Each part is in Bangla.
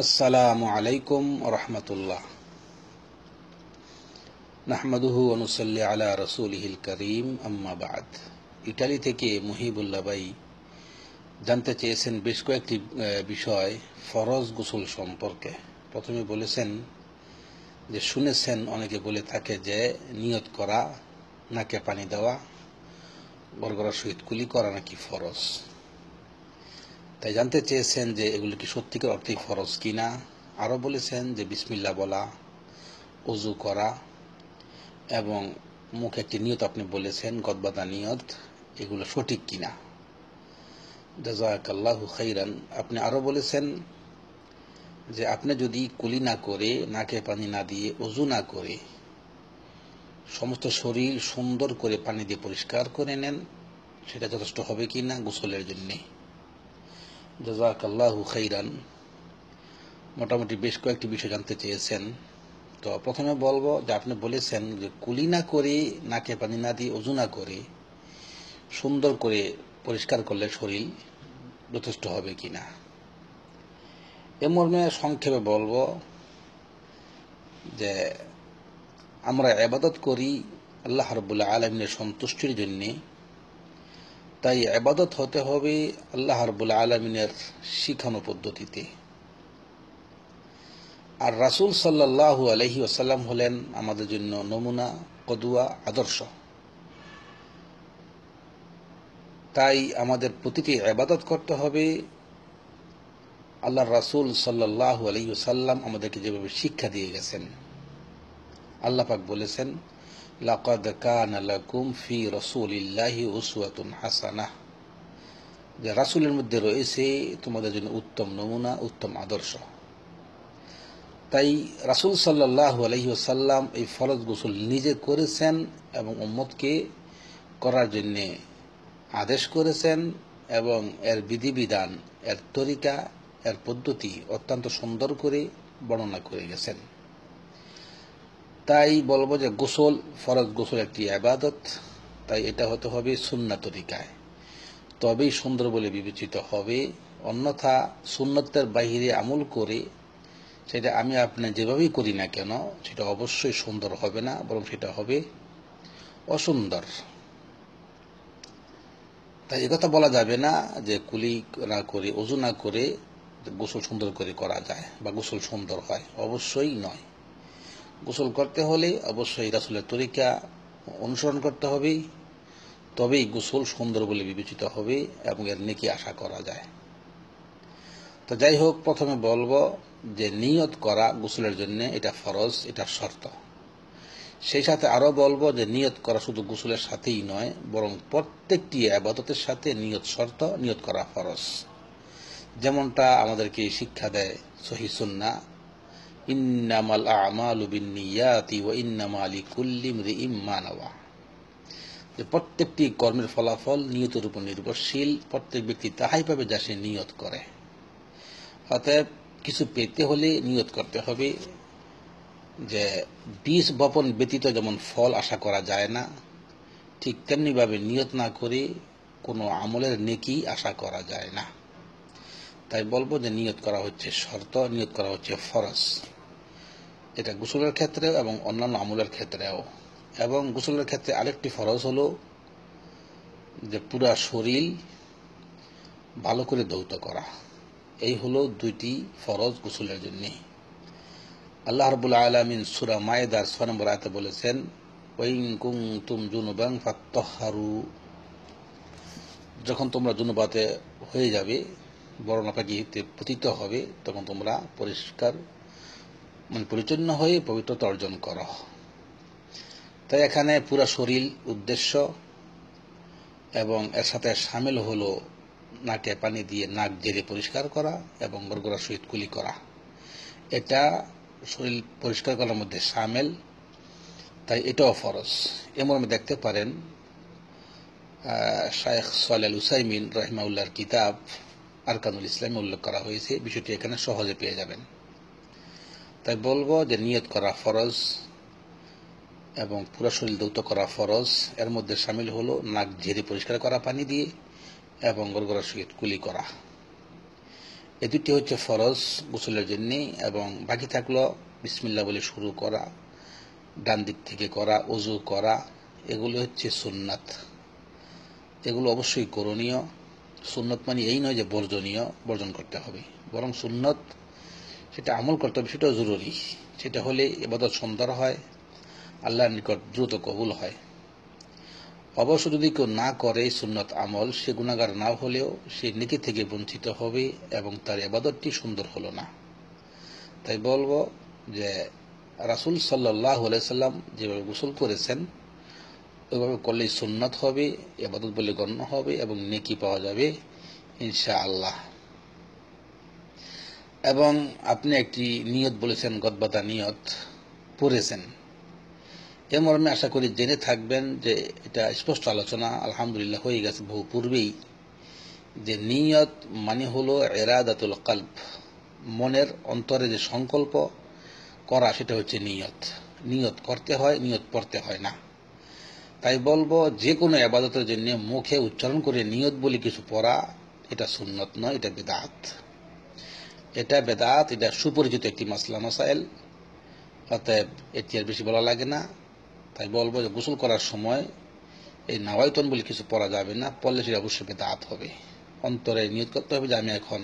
আসসালামু আলাইকুম রহমতুল্লাহ। নাহমাদুহু ওয়া নুসাল্লি আলা রাসূলিহিল কারীম, আম্মা বাদ। ইটালি থেকে মুহিবুল্লাহ ভাই জানতে চেয়েছেন বেশ কয়েকটি বিষয় ফরজ গোসল সম্পর্কে। প্রথমে বলেছেন যে শুনেছেন অনেকে বলে থাকে যে নিয়ত করা, নাকে পানি দেওয়া, গড়গড়ার সহিত কুলি করা নাকি ফরজ। তাই জানতে চেয়েছেন যে এগুলো কি সত্যিকার অর্থেই ফরজ কিনা। আরও বলেছেন যে বিসমিল্লাহ বলা, ওযু করা এবং মুখে একটি নিয়ত আপনি বলেছেন গদবাদা নিয়ত, এগুলো সঠিক কিনা। জাযাকাল্লাহু খাইরান। আপনি আরও বলেছেন যে আপনি যদি কুলি না করে, নাকে পানি না দিয়ে, ওযু না করে সমস্ত শরীর সুন্দর করে পানি দিয়ে পরিষ্কার করে নেন, সেটা যথেষ্ট হবে কিনা গোসলের জন্যে। জাযাকাল্লাহু খাইরান। মোটামুটি বেশ কয়েকটি বিষয় জানতে চেয়েছেন। তো প্রথমে বলবো যে আপনি বলেছেন যে কুলি না করে, নাকে পানি না দিয়ে, ওযু না করে সুন্দর করে পরিষ্কার করলে শরীর যথেষ্ট হবে কিনা। এ মর্মে সংক্ষেপে বলবো যে আমরা ইবাদত করি আল্লাহ রাব্বুল আলামিনের সন্তুষ্টির জন্য। তাই ইবাদত হতে হবে আল্লাহ রাব্বুল আলামিনের শিখানো পদ্ধতিতে। আর রাসূল সাল্লাল্লাহু আলাইহি ওয়াসাল্লাম হলেন আমাদের জন্য নমুনা, কদুয়া, আদর্শ। তাই আমাদের প্রতিটি ইবাদত করতে হবে আল্লাহর রাসূল সাল্লাল্লাহু আলাইহি ওয়াসাল্লাম আমাদেরকে যেভাবে শিক্ষা দিয়ে গেছেন। আল্লাহ পাক বলেছেন, লাকাদ কানা লাকুম ফি রাসূলিল্লাহি উসওয়াতুন হাসানাহ, যে রাসূলের মধ্যে রয়েছে তোমাদের জন্য উত্তম নমুনা, উত্তম আদর্শ। তাই রাসূল সাল্লাল্লাহু আলাইহি ওয়াসাল্লাম এই ফরজ গোসল নিজে করেছেন এবং উম্মতকে করার জন্য আদেশ করেছেন এবং এর বিধিবিধান, এর তরিকা, এর পদ্ধতি অত্যন্ত সুন্দর করে বর্ণনা করে গেছেন। তাই বলবো যে গোসল, ফরজ গোসল একটি ইবাদত। তাই এটা হতে হবে সুন্নাহ তরিকায়, তবেই সুন্দর বলে বিবেচিত হবে। অন্যথা সুন্নতের বাহিরে আমল করে সেটা আমি আপনি যেভাবেই করি না কেন, সেটা অবশ্যই সুন্দর হবে না, বরং সেটা হবে অসুন্দর। তাই একথা বলা যাবে না যে কুলি না করে, ওযু না করে গোসল সুন্দর করে করা যায় বা গোসল সুন্দর হয়, অবশ্যই নয়। গোসল করতে হলে অবশ্যই রাসূলের তরিকা অনুসরণ করতে হবে, তবেই গোসল সুন্দর বলে বিবেচিত হবে এবং এর নেকি আশা করা যায়। তো যাই হোক, প্রথমে বলবো যে নিয়ত করা গোসলের জন্য এটা ফরজ, এটা শর্ত। সেই সাথে আরো বলবো যে নিয়ত করা শুধু গোসলের সাথেই নয়, বরং প্রত্যেকটি ইবাদতের সাথে নিয়ত শর্ত, নিয়ত করা ফরজ। যেমনটা আমাদেরকে শিক্ষা দেয় সহিহ সুন্নাহ, ইন্নামাল আমালু বিন্নিয়াতি ওয়া ইন্নামা লিকুল্লি ইমরিইম মা নাওয়া, যে প্রত্যেকটি কর্মের ফলাফল নিয়তের উপর নির্ভরশীল। প্রত্যেক ব্যক্তি তাহাই পাবে যা সে নিয়ত করে। অতএব কিছু পেতে হলে নিয়ত করতে হবে। যে বীজ বপন ব্যতীত যেমন ফল আশা করা যায় না, ঠিক তেমনিভাবে নিয়ত না করে কোনো আমলের নেকি আশা করা যায় না। তাই বলবো যে নিয়ত করা হচ্ছে শর্ত, নিয়ত করা হচ্ছে ফরজ। এটা গোসলের ক্ষেত্রে এবং অন্যান্য আমলের ক্ষেত্রেও। এবং গোসলের ক্ষেত্রে আরেকটি ফরজ হলো যে পুরা শরীর ভালো করে ধৌত করা। এই হলো দুইটি ফরজ গোসলের জন্য। আল্লাহ রাব্বুল আলামিন সূরা মায়েদার 6 নম্বর আয়াতে বলেছেন, ওয়া ইন কুনতুম জুনুবান ফাত্তাহহারু, যখন তোমরা জুনুবাতে হয়ে যাবে, বরণ পানিতে পতিত হবে, তখন তোমরা পরিষ্কার পরিচ্ছন্ন হয়ে পবিত্রতা অর্জন করো। তাই এখানে পুরা শরীর উদ্দেশ্য এবং এর সাথে শামিল হলো নাকে পানি দিয়ে নাক জেরে পরিষ্কার করা এবং গড়গড়ার সহিত কুলি করা। এটা শরীর পরিষ্কার করার মধ্যে শামিল, তাই এটাও ফরজ। এমন দেখতে পারেন শায়েখ সালেহ আল উসাইমিন রাহিমাহুল্লাহর কিতাব আরকানুল ইসলামে উল্লেখ করা হয়েছে। বিষয়টি এখানে সহজে পেয়ে যাবেন। তাই বলবো যে নিয়ত করা ফরজ এবং পুরো শরীর ধৌত করা ফরজ। এর মধ্যে শামিল হলো নাক ঝেড়ে পরিষ্কার করা পানি দিয়ে এবং গড়গড়ার সহিত কুলি করা। এই দুটি হচ্ছে ফরজ গোসলের জন্য, এবং বাকি থাকলো বিসমিল্লাহ বলে শুরু করা, ডান দিক থেকে করা, ওযু করা, এগুলো হচ্ছে সুন্নাত। এগুলো অবশ্যই করণীয়। সুন্নত মানে এই নয় যে বর্জনীয়, বর্জন করতে হবে, বরং সুন্নত সেটা আমল করতে হবে, সেটাও জরুরি। সেটা হলে ইবাদত সুন্দর হয়, আল্লাহর নিকট দ্রুত কবুল হয়। অবশ্য যদি কেউ না করে সুন্নত আমল, সে গুনাহগার না হলেও সে নেকি থেকে বঞ্চিত হবে এবং তার ইবাদতটি সুন্দর হলো না। তাই বলবো যে রাসূল সাল্লাল্লাহু আলাইহি সাল্লাম যেভাবে গোসল করেছেন ওইভাবে করলেই সুন্নত হবে, ইবাদত বলে গণ্য হবে এবং নেকি পাওয়া যাবে ইনশাআল্লাহ। এবং আপনি একটি নিয়ত বলেছেন, গদবাতা নিয়ত পড়েছেন, এ মর্মে আশা করি জেনে থাকবেন যে এটা স্পষ্ট আলোচনা আলহামদুলিল্লাহ হয়ে গেছে বহু পূর্বেই, যে নিয়ত মানে হলো ইরাদাতুল কলব, মনের অন্তরে যে সংকল্প করা, সেটা হচ্ছে নিয়ত। নিয়ত করতে হয়, নিয়ত পড়তে হয় না। তাই বলবো যে কোনো ইবাদতের জন্য মুখে উচ্চারণ করে নিয়ত বলে কিছু পড়া, এটা সুন্নত নয়, এটা বিদআত। এটা বেদাত, এটা সুপরিচিত একটি মাসলা মাসাইল, অতএব এটি আর বেশি বলা লাগে না। তাই বলবো যে গোসল করার সময় এই নাওয়াইতন বলে কিছু পড়া যাবে না, পড়লে সেটা অবশ্যই বেদাত হবে। অন্তরে নিয়ত করতে হবে যে আমি এখন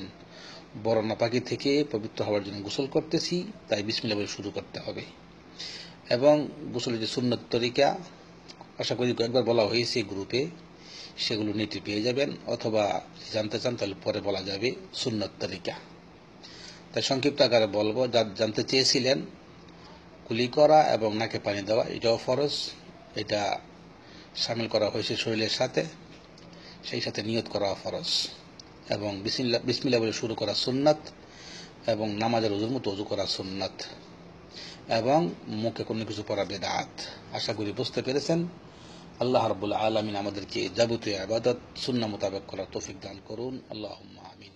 বড় নাপাকি থেকে পবিত্র হওয়ার জন্য গোসল করতেছি, তাই বিসমিল্লাহ বলে শুরু করতে হবে। এবং গোসলের যে সুন্নত তরিকা আশা করি কয়েকবার বলা হয়েছে গ্রুপে, সেগুলো নেটে পেয়ে যাবেন, অথবা জানতে চান তাহলে পরে বলা যাবে সুন্নত তরিকা। তাই সংক্ষিপ্ত আকারে বলবো, যা জানতে চেয়েছিলেন, কুলি করা এবং নাকে পানি দেওয়া এটাও ফরজ, এটা শামিল করা হয়েছে শরীরের সাথে, সেই সাথে নিয়ত করা ফরজ, এবং বিসমিল্লাহ বলে শুরু করা সুন্নাত, এবং নামাজের ওযুর মতো ওযু করা সুন্নাত, এবং মুখে কোনো কিছু পড়া বিদআত। আশা করি বুঝতে পেরেছেন। আল্লাহ রাব্বুল আলামিন আমাদেরকে যাবতীয় ইবাদত সুন্নাহ মোতাবেক করার তৌফিক দান করুন। আল্লাহুম্মা আমিন।